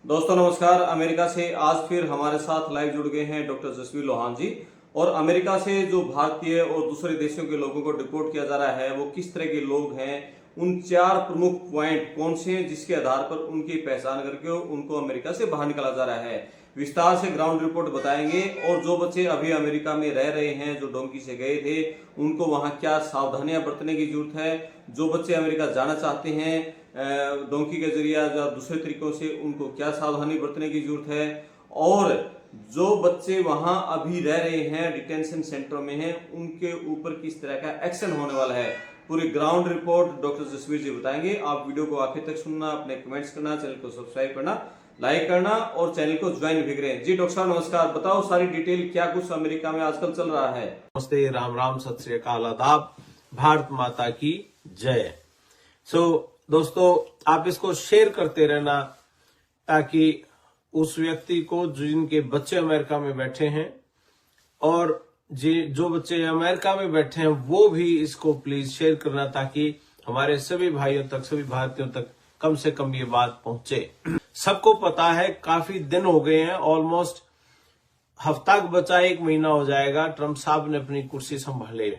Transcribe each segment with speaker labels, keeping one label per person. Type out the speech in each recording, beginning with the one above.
Speaker 1: दोस्तों नमस्कार। अमेरिका से आज फिर हमारे साथ लाइव जुड़ गए हैं डॉक्टर जसवीर लोहान जी। और अमेरिका से जो भारतीय और दूसरे देशों के लोगों को डिपोर्ट किया जा रहा है वो किस तरह के लोग हैं, उन 4 प्रमुख पॉइंट कौन से हैं जिसके आधार पर उनकी पहचान करके उनको अमेरिका से बाहर निकाला जा रहा है, विस्तार से ग्राउंड रिपोर्ट बताएंगे। और जो बच्चे अभी अमेरिका में रह रहे हैं, जो डोंकी से गए थे, उनको वहां क्या सावधानियां बरतने की जरूरत है। जो बच्चे अमेरिका जाना चाहते हैं डोंकी के जरिए या दूसरे तरीकों से, उनको क्या सावधानी बरतने की जरूरत है। और जो बच्चे वहां अभी रह रहे हैं, डिटेंशन सेंटरों में हैं, उनके ऊपर किस तरह का एक्शन होने वाला है, पूरी ग्राउंड रिपोर्ट डॉक्टर जसवीर जी बताएंगे। आप वीडियो को आखिर तक सुनना, अपने कमेंट्स करना, चैनल को सब्सक्राइब करना, लाइक करना और चैनल को ज्वाइन भी करें। जी डॉक्टर साहब नमस्कार, बताओ सारी डिटेल, क्या कुछ अमेरिका में आजकल चल रहा है।
Speaker 2: नमस्ते, राम राम, सत श्री अकाल, आदाब, भारत माता की जय। दोस्तों, आप इसको शेयर करते रहना ताकि उस व्यक्ति को जिनके बच्चे अमेरिका में बैठे हैं और जो बच्चे अमेरिका में बैठे हैं वो भी इसको प्लीज शेयर करना ताकि हमारे सभी भाइयों तक, सभी भारतीयों तक कम से कम ये बात पहुंचे। सबको पता है, काफी दिन हो गए हैं, ऑलमोस्ट हफ्ता बचा, 1 महीना हो जाएगा ट्रंप साहब ने अपनी कुर्सी संभाले।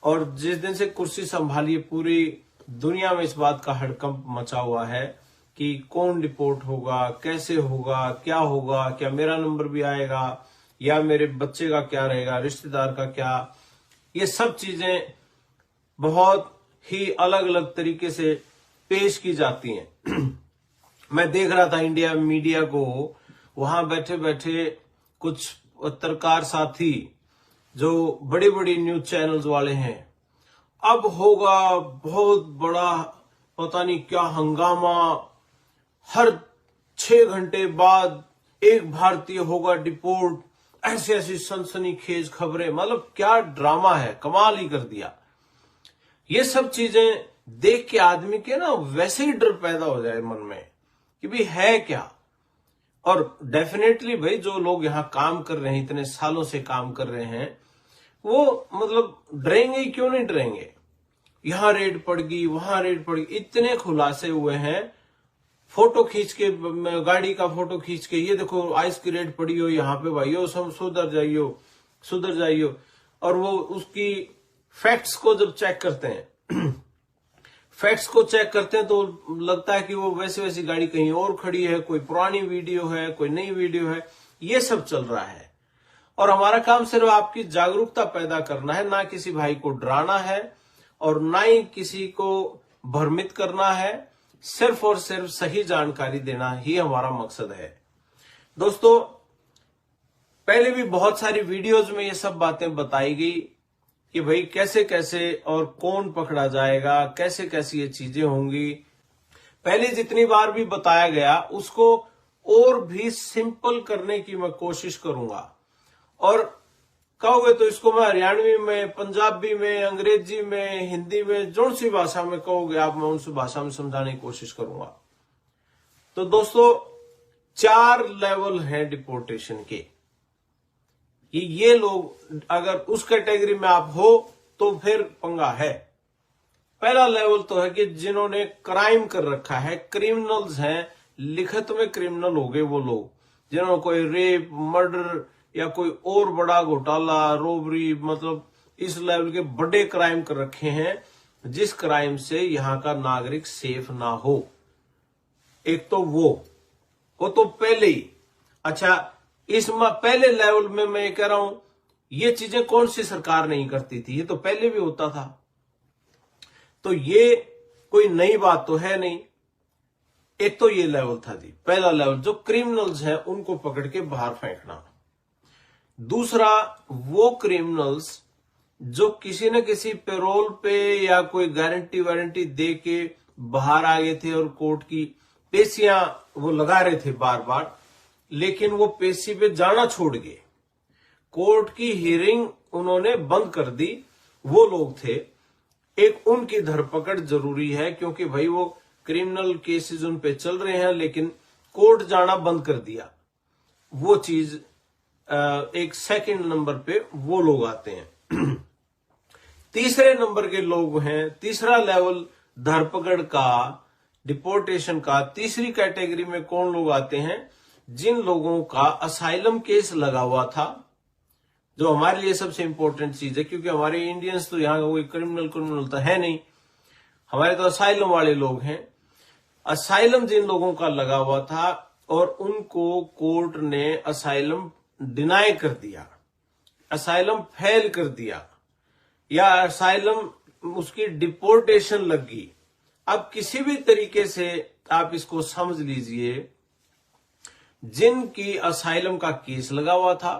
Speaker 2: और जिस दिन से कुर्सी संभाली, पूरी दुनिया में इस बात का हड़कंप मचा हुआ है कि कौन डिपोर्ट होगा, कैसे होगा, क्या होगा, क्या मेरा नंबर भी आएगा या मेरे बच्चे का क्या रहेगा, रिश्तेदार का क्या। ये सब चीजें बहुत ही अलग अलग तरीके से पेश की जाती हैं। मैं देख रहा था इंडिया मीडिया को, वहां बैठे बैठे कुछ पत्रकार साथी जो बड़ी बड़ी न्यूज चैनल्स वाले हैं, अब होगा बहुत बड़ा पता नहीं क्या हंगामा, हर 6 घंटे बाद एक भारतीय होगा डिपोर्ट, ऐसी ऐसी सनसनीखेज खबरें। मतलब क्या ड्रामा है, कमाल ही कर दिया। ये सब चीजें देख के आदमी के ना वैसे ही डर पैदा हो जाए मन में कि भाई है क्या। और डेफिनेटली भाई जो लोग यहाँ काम कर रहे हैं, इतने सालों से काम कर रहे हैं, वो मतलब डरेंगे ही क्यों नहीं डरेंगे। यहां रेड पड़ गई, वहां रेड पड़ गई, इतने खुलासे हुए हैं। फोटो खींच के, गाड़ी का फोटो खींच के, ये देखो आइस की रेड पड़ी हो यहाँ पे भाइयों, सब सुधर जाइयो, सुधर जाइयो। और वो उसकी फैक्ट्स को जब चेक करते हैं फैक्ट्स को चेक करते हैं तो लगता है कि वो वैसी वैसी गाड़ी कहीं और खड़ी है, कोई पुरानी वीडियो है, कोई नई वीडियो है, ये सब चल रहा है। और हमारा काम सिर्फ आपकी जागरूकता पैदा करना है, ना किसी भाई को डराना है और ना ही किसी को भ्रमित करना है। सिर्फ और सिर्फ सही जानकारी देना ही हमारा मकसद है। दोस्तों, पहले भी बहुत सारी वीडियोज में ये सब बातें बताई गई कि भाई कैसे कैसे और कौन पकड़ा जाएगा, कैसे कैसे ये चीजें होंगी। पहले जितनी बार भी बताया गया उसको और भी सिंपल करने की मैं कोशिश करूंगा। और कहोगे तो इसको मैं हरियाणवी में, पंजाबी में, अंग्रेजी में, हिंदी में, जो सी भाषा में कहोगे आप, मैं उस भाषा में समझाने की कोशिश करूंगा। तो दोस्तों, 4 लेवल हैं डिपोर्टेशन के। ये लोग अगर उस कैटेगरी में आप हो तो फिर पंगा है। पहला लेवल तो है कि जिन्होंने क्राइम कर रखा है, क्रिमिनल्स हैं, लिखित में क्रिमिनल हो गए वो लोग जिन्होंने कोई रेप, मर्डर या कोई और बड़ा घोटाला, रोबरी, मतलब इस लेवल के बड़े क्राइम कर रखे हैं, जिस क्राइम से यहां का नागरिक सेफ ना हो। एक तो वो तो पहले ही। अच्छा, इस पहले लेवल में मैं कह रहा हूं, ये चीजें कौन सी सरकार नहीं करती थी, ये तो पहले भी होता था। तो ये कोई नई बात तो है नहीं। एक तो ये लेवल था जी, पहला लेवल, जो क्रिमिनल्स हैं उनको पकड़ के बाहर फेंकना। दूसरा, वो क्रिमिनल्स जो किसी न किसी पेरोल पे या कोई गारंटी वारंटी दे के बाहर आ गए थे और कोर्ट की पेशियां वो लगा रहे थे बार बार, लेकिन वो पेशी पे जाना छोड़ गए, कोर्ट की हियरिंग उन्होंने बंद कर दी, वो लोग थे। एक उनकी धरपकड़ जरूरी है क्योंकि भाई वो क्रिमिनल केसेस उन पे चल रहे हैं लेकिन कोर्ट जाना बंद कर दिया। वो चीज एक सेकंड नंबर पे वो लोग आते हैं। तीसरे नंबर के लोग हैं, तीसरा लेवल धरपकड़ का, डिपोर्टेशन का तीसरी कैटेगरी में कौन लोग आते हैं? जिन लोगों का असाइलम केस लगा हुआ था, जो हमारे लिए सबसे इंपॉर्टेंट चीज है, क्योंकि हमारे इंडियंस तो यहाँ कोई क्रिमिनल तो है नहीं, हमारे तो असाइलम वाले लोग हैं। असाइलम जिन लोगों का लगा हुआ था और उनको कोर्ट ने असाइलम डिनाई कर दिया, असाइलम फेल कर दिया, या असाइलम उसकी डिपोर्टेशन लग गई। अब किसी भी तरीके से आप इसको समझ लीजिए, जिनकी असाइलम का केस लगा हुआ था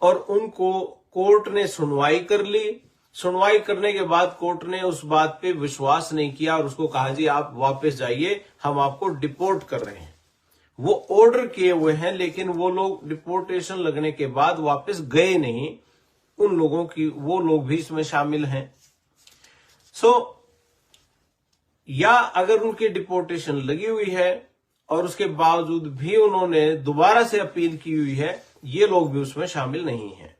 Speaker 2: और उनको कोर्ट ने सुनवाई कर ली, सुनवाई करने के बाद कोर्ट ने उस बात पे विश्वास नहीं किया और उसको कहा जी आप वापस जाइए, हम आपको डिपोर्ट कर रहे हैं। वो ऑर्डर किए हुए हैं, लेकिन वो लोग डिपोर्टेशन लगने के बाद वापस गए नहीं। उन लोगों की, वो लोग भी इसमें शामिल हैं। या अगर उनकी डिपोर्टेशन लगी हुई है और उसके बावजूद भी उन्होंने दोबारा से अपील की हुई है, ये लोग भी उसमें शामिल नहीं हैं।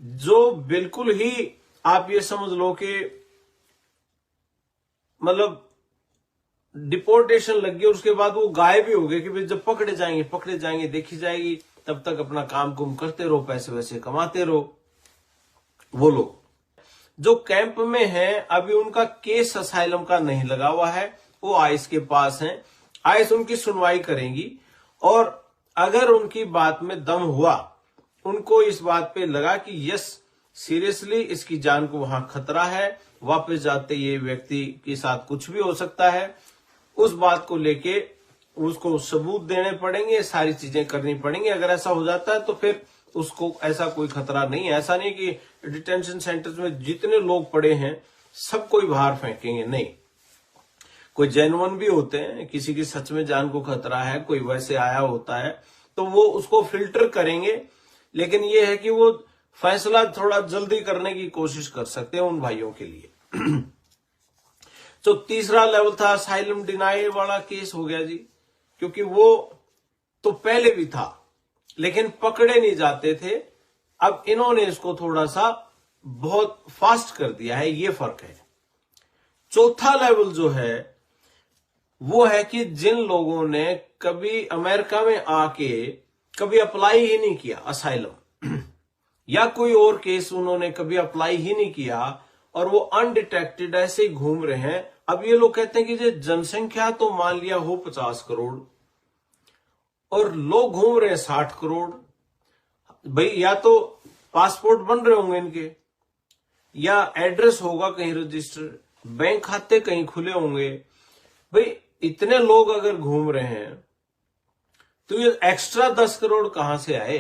Speaker 2: जो बिल्कुल ही आप ये समझ लो कि मतलब डिपोर्टेशन लग गई और उसके बाद वो गायब ही हो गए कि भाई जब पकड़े जाएंगे देखी जाएगी, तब तक अपना काम कुम करते रहो, पैसे वैसे कमाते रहो। वो लोग जो कैंप में हैं, अभी उनका केस असाइलम का नहीं लगा हुआ है, वो आइस के पास हैं। आइस उनकी सुनवाई करेंगी और अगर उनकी बात में दम हुआ, उनको इस बात पे लगा कि यस सीरियसली इसकी जान को वहां खतरा है, वापस जाते ये व्यक्ति के साथ कुछ भी हो सकता है, उस बात को लेके उसको सबूत देने पड़ेंगे, सारी चीजें करनी पड़ेंगी। अगर ऐसा हो जाता है तो फिर उसको ऐसा कोई खतरा नहीं है। ऐसा नहीं कि डिटेंशन सेंटर्स में जितने लोग पड़े हैं सबको ही बाहर फेंकेंगे, नहीं। कोई जेन्युइन भी होते हैं, किसी की सच में जान को खतरा है, कोई वैसे आया होता है तो वो उसको फिल्टर करेंगे, लेकिन ये है कि वो फैसला थोड़ा जल्दी करने की कोशिश कर सकते हैं उन भाइयों के लिए। तो तीसरा लेवल था असाइलम डिनाई वाला केस हो गया जी, क्योंकि वो तो पहले भी था लेकिन पकड़े नहीं जाते थे। अब इन्होंने इसको थोड़ा सा बहुत फास्ट कर दिया है, ये फर्क है। चौथा लेवल जो है वो है कि जिन लोगों ने कभी अमेरिका में आके कभी अप्लाई ही नहीं किया असाइलम, या कोई और केस उन्होंने कभी अप्लाई ही नहीं किया और वो अनडिटेक्टेड ऐसे ही घूम रहे हैं। अब ये लोग कहते हैं कि जो जनसंख्या तो मान लिया हो 50 करोड़ और लोग घूम रहे हैं 60 करोड़। भाई या तो पासपोर्ट बन रहे होंगे इनके, या एड्रेस होगा कहीं रजिस्टर, बैंक खाते कहीं खुले होंगे। भाई इतने लोग अगर घूम रहे हैं तो ये एक्स्ट्रा 10 करोड़ कहां से आए?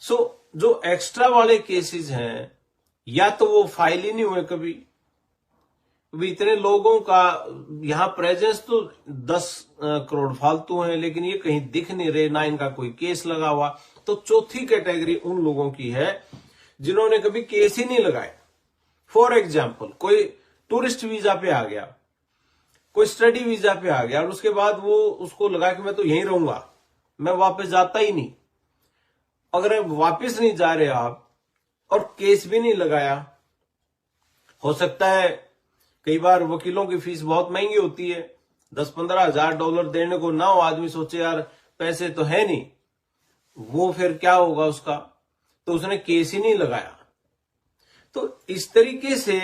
Speaker 2: जो एक्स्ट्रा वाले केसेस हैं, या तो वो फाइल ही नहीं हुए कभी। इतने लोगों का यहां प्रेजेंस तो 10 करोड़ फालतू हैं, लेकिन ये कहीं दिख नहीं रहे, ना इनका कोई केस लगा हुआ। तो चौथी कैटेगरी उन लोगों की है जिन्होंने कभी केस ही नहीं लगाए। फॉर एग्जाम्पल, कोई टूरिस्ट वीजा पे आ गया, कोई स्टडी वीजा पे आ गया और उसके बाद वो उसको लगा कि मैं तो यहीं रहूंगा, मैं वापस जाता ही नहीं। अगर वापस नहीं जा रहे आप और केस भी नहीं लगाया, हो सकता है कई बार वकीलों की फीस बहुत महंगी होती है, 10-15 हजार डॉलर देने को ना हो, आदमी सोचे यार पैसे तो है नहीं, वो फिर क्या होगा उसका, तो उसने केस ही नहीं लगाया। तो इस तरीके से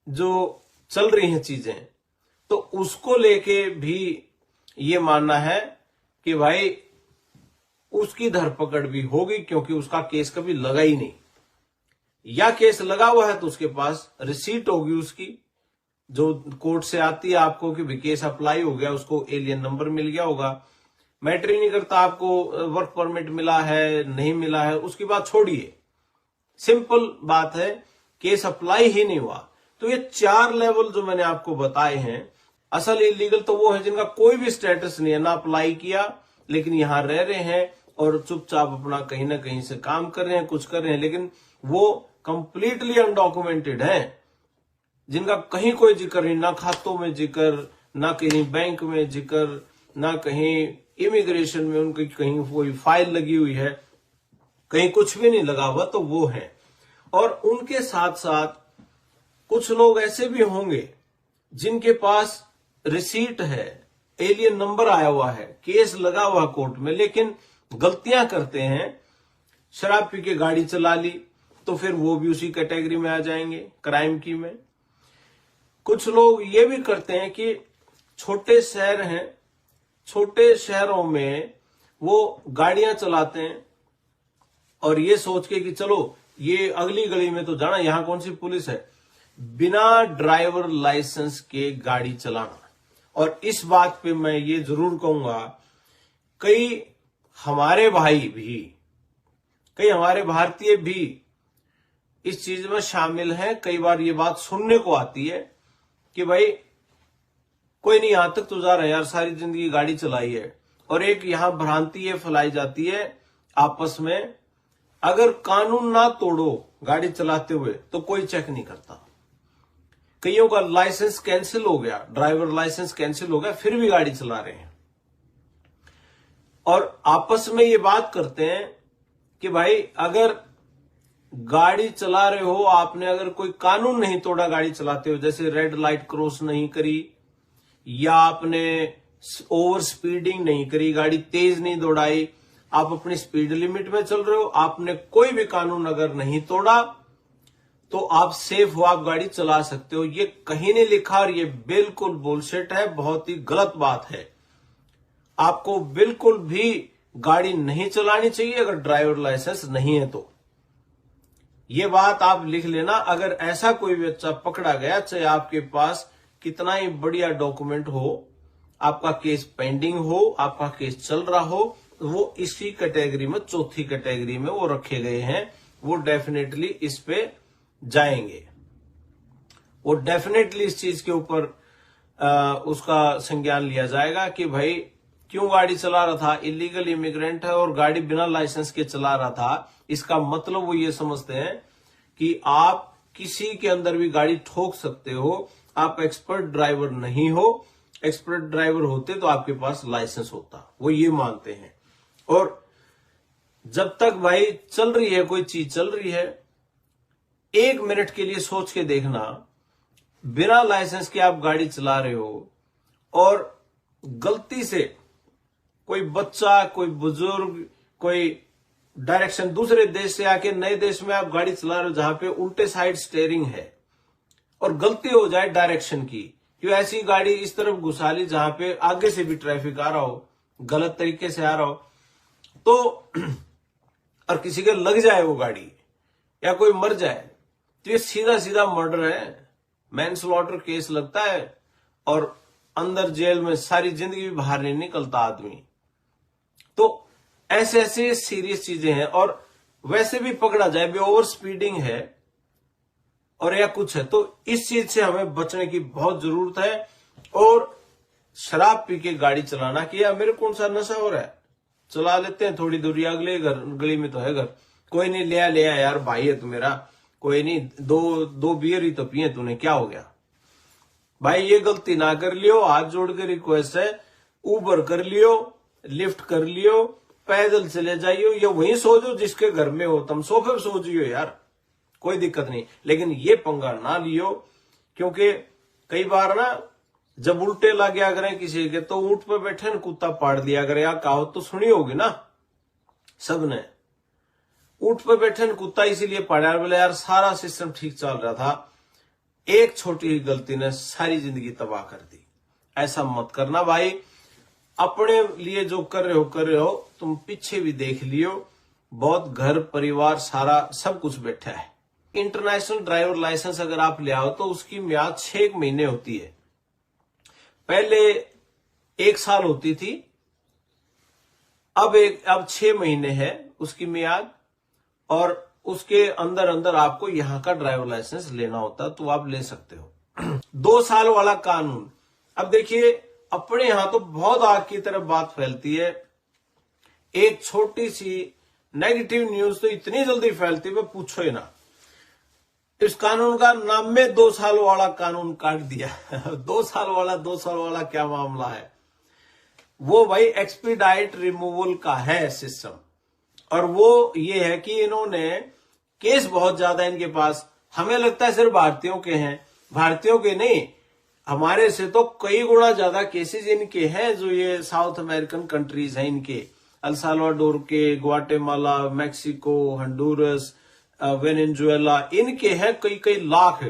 Speaker 2: जो चल रही हैं चीजें, तो उसको लेके भी ये मानना है कि भाई उसकी धरपकड़ भी होगी, क्योंकि उसका केस कभी लगा ही नहीं, या केस लगा हुआ है तो उसके पास रिसीट होगी उसकी, जो कोर्ट से आती है आपको कि भी केस अप्लाई हो गया, उसको एलियन नंबर मिल गया होगा। मैटर ही नहीं करता आपको वर्क परमिट मिला है नहीं मिला है, उसकी बात छोड़िए, सिंपल बात है केस अप्लाई ही नहीं हुआ। तो ये 4 लेवल जो मैंने आपको बताए हैं, असल इलीगल तो वो है जिनका कोई भी स्टेटस नहीं है, ना अप्लाई किया लेकिन यहां रह रहे हैं और चुपचाप अपना कहीं ना कहीं से काम कर रहे हैं, कुछ कर रहे हैं, लेकिन वो कंप्लीटली अनडॉक्यूमेंटेड हैं, जिनका कहीं कोई जिक्र नहीं, ना खातों में जिक्र, ना कहीं बैंक में जिक्र, ना कहीं इमिग्रेशन में उनकी कहीं कोई फाइल लगी हुई है, कहीं कुछ भी नहीं लगा हुआ, तो वो है। और उनके साथ साथ कुछ लोग ऐसे भी होंगे जिनके पास रिसीट है, एलियन नंबर आया हुआ है, केस लगा हुआ कोर्ट में, लेकिन गलतियां करते हैं, शराब पी के गाड़ी चला ली, तो फिर वो भी उसी कैटेगरी में आ जाएंगे, क्राइम की में। कुछ लोग ये भी करते हैं कि छोटे शहर हैं, छोटे शहरों में वो गाड़ियां चलाते हैं और ये सोच के कि चलो ये अगली गली में तो जाना, यहां कौन सी पुलिस है, बिना ड्राइवर लाइसेंस के गाड़ी चलाना। और इस बात पे मैं ये जरूर कहूंगा, कई हमारे भाई भी, कई हमारे भारतीय भी इस चीज में शामिल हैं। कई बार ये बात सुनने को आती है कि भाई कोई नहीं, यहां तक तो जा रहा है यार, सारी जिंदगी गाड़ी चलाई है। और एक यहां भ्रांति ये फैलाई जाती है आपस में, अगर कानून ना तोड़ो गाड़ी चलाते हुए तो कोई चेक नहीं करता। कईयों का लाइसेंस कैंसिल हो गया, ड्राइवर लाइसेंस कैंसिल हो गया, फिर भी गाड़ी चला रहे हैं। और आपस में ये बात करते हैं कि भाई अगर गाड़ी चला रहे हो, आपने अगर कोई कानून नहीं तोड़ा गाड़ी चलाते हो, जैसे रेड लाइट क्रॉस नहीं करी, या आपने ओवर स्पीडिंग नहीं करी, गाड़ी तेज नहीं दौड़ाई, आप अपनी स्पीड लिमिट में चल रहे हो, आपने कोई भी कानून अगर नहीं तोड़ा तो आप सेफ हो, आप गाड़ी चला सकते हो। ये कहीं नहीं लिखा और ये बिल्कुल बुलशिट है, बहुत ही गलत बात है। आपको बिल्कुल भी गाड़ी नहीं चलानी चाहिए अगर ड्राइवर लाइसेंस नहीं है तो। ये बात आप लिख लेना, अगर ऐसा कोई बच्चा पकड़ा गया, चाहे आपके पास कितना ही बढ़िया डॉक्यूमेंट हो, आपका केस पेंडिंग हो, आपका केस चल रहा हो, वो इसी कैटेगरी में, चौथी कैटेगरी में वो रखे गए हैं, वो डेफिनेटली इस पे जाएंगे। वो डेफिनेटली इस चीज के ऊपर उसका संज्ञान लिया जाएगा कि भाई क्यों गाड़ी चला रहा था, इलीगल इमिग्रेंट है और गाड़ी बिना लाइसेंस के चला रहा था। इसका मतलब वो ये समझते हैं कि आप किसी के अंदर भी गाड़ी ठोक सकते हो, आप एक्सपर्ट ड्राइवर नहीं हो। एक्सपर्ट ड्राइवर होते तो आपके पास लाइसेंस होता, वो ये मानते हैं। और जब तक भाई चल रही है, कोई चीज चल रही है, 1 मिनट के लिए सोच के देखना, बिना लाइसेंस के आप गाड़ी चला रहे हो और गलती से कोई बच्चा, कोई बुजुर्ग, कोई डायरेक्शन दूसरे देश से आके नए देश में आप गाड़ी चला रहे हो जहां पे उल्टे साइड स्टीयरिंग है, और गलती हो जाए डायरेक्शन की, कि ऐसी गाड़ी इस तरफ घुसा ली जहां पे आगे से भी ट्रैफिक आ रहा हो, गलत तरीके से आ रहा हो, तो और किसी के लग जाए वो गाड़ी या कोई मर जाए, तो ये सीधा सीधा मर्डर है, मैनस्लॉटर केस लगता है और अंदर जेल में सारी जिंदगी बाहर नहीं निकलता आदमी। तो ऐसे ऐसे सीरियस चीजें हैं। और वैसे भी पकड़ा जाए भी ओवर स्पीडिंग है और या कुछ है, तो इस चीज से हमें बचने की बहुत जरूरत है। और शराब पी के गाड़ी चलाना कि यार मेरे कौन सा नशा हो रहा है, चला लेते हैं थोड़ी दूरी, अगले घर, गली में तो है घर, कोई नहीं, ले आ यार, भाई है तू मेरा, कोई नहीं, दो बियर ही तो पिए तूने, क्या हो गया भाई, ये गलती ना कर लियो। हाथ जोड़ के रिक्वेस्ट है, उबर कर लियो, लिफ्ट कर लियो, पैदल चले जाइयो, या वहीं सो जाओ जिसके घर में हो, तुम सोफे पे सो जाइयो यार, कोई दिक्कत नहीं। लेकिन ये पंगा ना लियो, क्योंकि कई बार ना जब उल्टे लग गया करें किसी के, तो ऊंट पे बैठे न कुत्ता पाड़ दिया करे, या कहावत तो सुनी होगी ना सबने, ऊंट पे बैठे न कुत्ता इसीलिए पाड़ा, बोले यार सारा सिस्टम ठीक चल रहा था, एक छोटी ही गलती ने सारी जिंदगी तबाह कर दी। ऐसा मत करना भाई, अपने लिए जो कर रहे हो, तुम पीछे भी देख लियो, बहुत घर परिवार सारा सब कुछ बैठा है। इंटरनेशनल ड्राइवर लाइसेंस अगर आप ले आओ तो उसकी म्याद 6 महीने होती है, पहले 1 साल होती थी, अब 6 महीने है उसकी म्याद, और उसके अंदर अंदर आपको यहां का ड्राइवर लाइसेंस लेना होता, तो आप ले सकते हो। 2 साल वाला कानून, अब देखिए अपने यहां तो बहुत आग की तरफ बात फैलती है, एक छोटी सी नेगेटिव न्यूज तो इतनी जल्दी फैलती है, पूछो ही ना। इस कानून का नाम में 2 साल वाला कानून काट दिया। 2 साल वाला क्या मामला है वो भाई, एक्सपीडाइट रिमूवल का है सिस्टम, और वो ये है कि इन्होंने केस बहुत ज्यादा इनके पास, हमें लगता है सिर्फ भारतीयों के हैं, भारतीयों के नहीं, हमारे से तो कई गुना ज्यादा केसेस इनके हैं, जो ये साउथ अमेरिकन कंट्रीज हैं इनके, अल साल्वाडोर के, ग्वाटेमाला, मैक्सिको, हंडूरस, वेनेजुएला, इनके हैं कई कई लाख।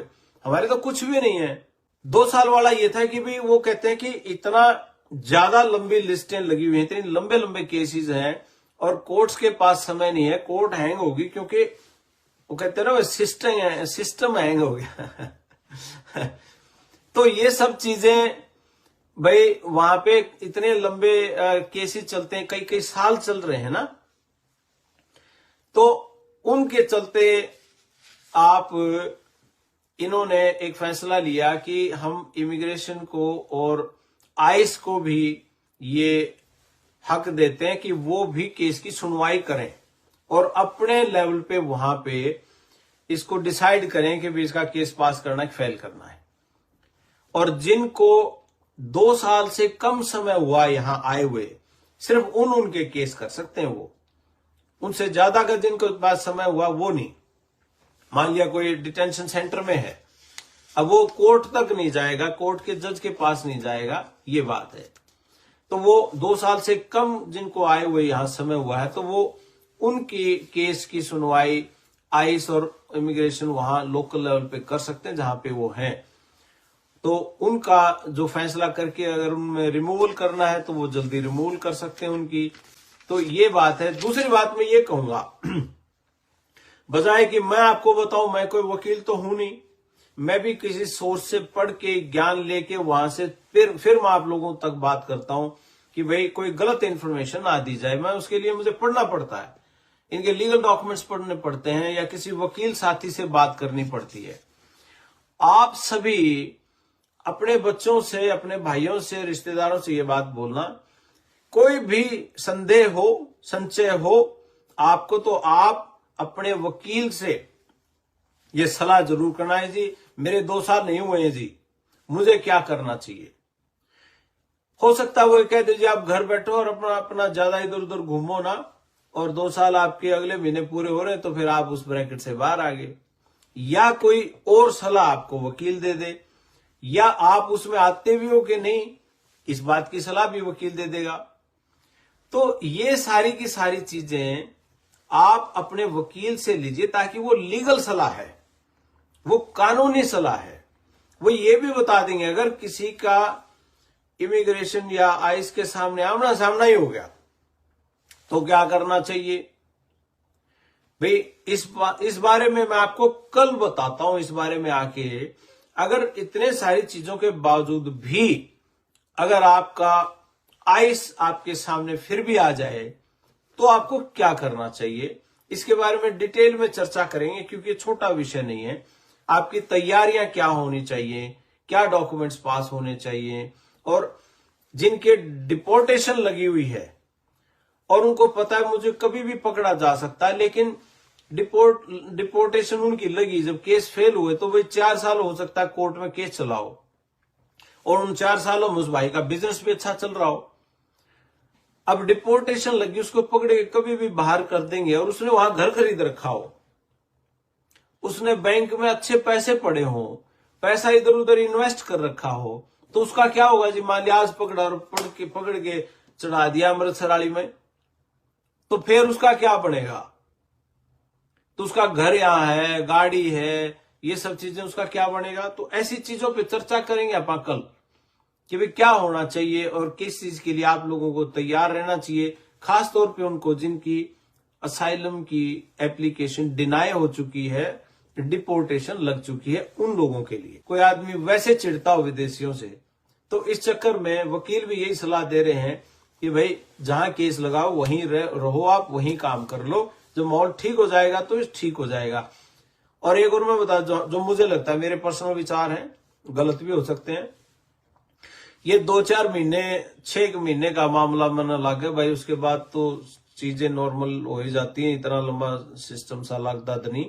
Speaker 2: हमारे तो कुछ भी नहीं है। 2 साल वाला ये था कि भाई वो कहते हैं कि इतना ज्यादा लंबी लिस्टें लगी हुई हैं, इतने लंबे लंबे केसेस हैं और कोर्ट्स के पास समय नहीं है, कोर्ट हैंग होगी, क्योंकि वो कहते हैं ना सिस्टम हैंग हो गया। तो ये सब चीजें भाई वहां पे इतने लंबे केसेस चलते हैं, कई कई साल चल रहे हैं ना, तो उनके चलते आप इन्होंने एक फैसला लिया कि हम इमिग्रेशन को और आइस को भी ये हक देते हैं कि वो भी केस की सुनवाई करें और अपने लेवल पे वहां पे इसको डिसाइड करें कि भी इसका केस पास करना है, फेल करना है। और जिनको 2 साल से कम समय हुआ यहां आए हुए, सिर्फ उनके केस कर सकते हैं वो, उनसे ज्यादा का जिनको पास समय हुआ वो नहीं। मान लिया कोई डिटेंशन सेंटर में है, अब वो कोर्ट तक नहीं जाएगा, कोर्ट के जज के पास नहीं जाएगा, ये बात है। तो वो 2 साल से कम जिनको आए हुए यहां समय हुआ है, तो वो उनकी केस की सुनवाई आइस और इमिग्रेशन वहां लोकल लेवल पे कर सकते हैं जहां पे वो हैं। तो उनका जो फैसला करके अगर उनमें रिमूवल करना है तो वो जल्दी रिमूवल कर सकते हैं उनकी। तो ये बात है। दूसरी बात मैं ये कहूंगा, बजाय कि मैं आपको बताऊं, मैं कोई वकील तो हूं नहीं, मैं भी किसी सोर्स से पढ़ के ज्ञान लेके वहां से फिर मैं आप लोगों तक बात करता हूं कि भाई कोई गलत इंफॉर्मेशन ना दी जाए। मैं उसके लिए मुझे पढ़ना पड़ता है, इनके लीगल डॉक्यूमेंट्स पढ़ने पड़ते हैं या किसी वकील साथी से बात करनी पड़ती है। आप सभी अपने बच्चों से, अपने भाइयों से, रिश्तेदारों से ये बात बोलना, कोई भी संदेह हो, संशय हो आपको, तो आप अपने वकील से ये सलाह जरूर करना है, जी मेरे 2 साल नहीं हुए हैं जी, मुझे क्या करना चाहिए। हो सकता है वो कह दीजिए आप घर बैठो और अपना ज्यादा इधर उधर घूमो ना, और 2 साल आपके अगले महीने पूरे हो रहे हैं तो फिर आप उस ब्रैकेट से बाहर आ गए। या कोई और सलाह आपको वकील दे दे, या आप उसमें आते भी हो कि नहीं, इस बात की सलाह भी वकील दे देगा। तो ये सारी की सारी चीजें आप अपने वकील से लीजिए, ताकि वो लीगल सलाह है, वो कानूनी सलाह है। वो ये भी बता देंगे अगर किसी का इमिग्रेशन या आइस के सामने आमना सामना ही हो गया तो क्या करना चाहिए। भाई इस बारे में मैं आपको कल बताता हूं, इस बारे में आके। अगर इतने सारी चीजों के बावजूद भी अगर आपका आइस आपके सामने फिर भी आ जाए तो आपको क्या करना चाहिए, इसके बारे में डिटेल में चर्चा करेंगे, क्योंकि छोटा विषय नहीं है। आपकी तैयारियां क्या होनी चाहिए, क्या डॉक्यूमेंट्स पास होने चाहिए, और जिनके डिपोर्टेशन लगी हुई है और उनको पता है मुझे कभी भी पकड़ा जा सकता है, लेकिन डिपोर्टेशन उनकी लगी, जब केस फेल हुए तो भाई 4 साल हो सकता है कोर्ट में केस चलाओ, और उन 4 सालों में उस भाई का बिजनेस भी अच्छा चल रहा हो। अब डिपोर्टेशन लगी, उसको पकड़े कभी भी बाहर कर देंगे, और उसने वहां घर खरीद रखा हो, उसने बैंक में अच्छे पैसे पड़े हो, पैसा इधर उधर इन्वेस्ट कर रखा हो, तो उसका क्या होगा जी। मान लिया आज पकड़ा और पकड़ के चढ़ा दिया अमृतसर वाली में, तो फिर उसका क्या बनेगा। तो उसका घर यहां है, गाड़ी है, ये सब चीजें, उसका क्या बनेगा। तो ऐसी चीजों पे चर्चा करेंगे अपन कल कि भाई क्या होना चाहिए और किस चीज के लिए आप लोगों को तैयार रहना चाहिए, खास तौर पे उनको जिनकी असाइलम की एप्लीकेशन डिनाई हो चुकी है, डिपोर्टेशन लग चुकी है, उन लोगों के लिए। कोई आदमी वैसे चिढ़ता हो विदेशियों से, तो इस चक्कर में वकील भी यही सलाह दे रहे हैं कि भाई जहां केस लगाओ वहीं रहो, आप वहीं काम कर लो, जो माहौल ठीक हो जाएगा तो ठीक हो जाएगा। और एक और मैं बता, जो मुझे लगता है, मेरे पर्सनल विचार हैं, गलत भी हो सकते हैं, ये 2-4 महीने 6 महीने का मामला मन लगे भाई, उसके बाद तो चीजें नॉर्मल हो ही जाती हैं, इतना लंबा सिस्टम सा लगता नहीं।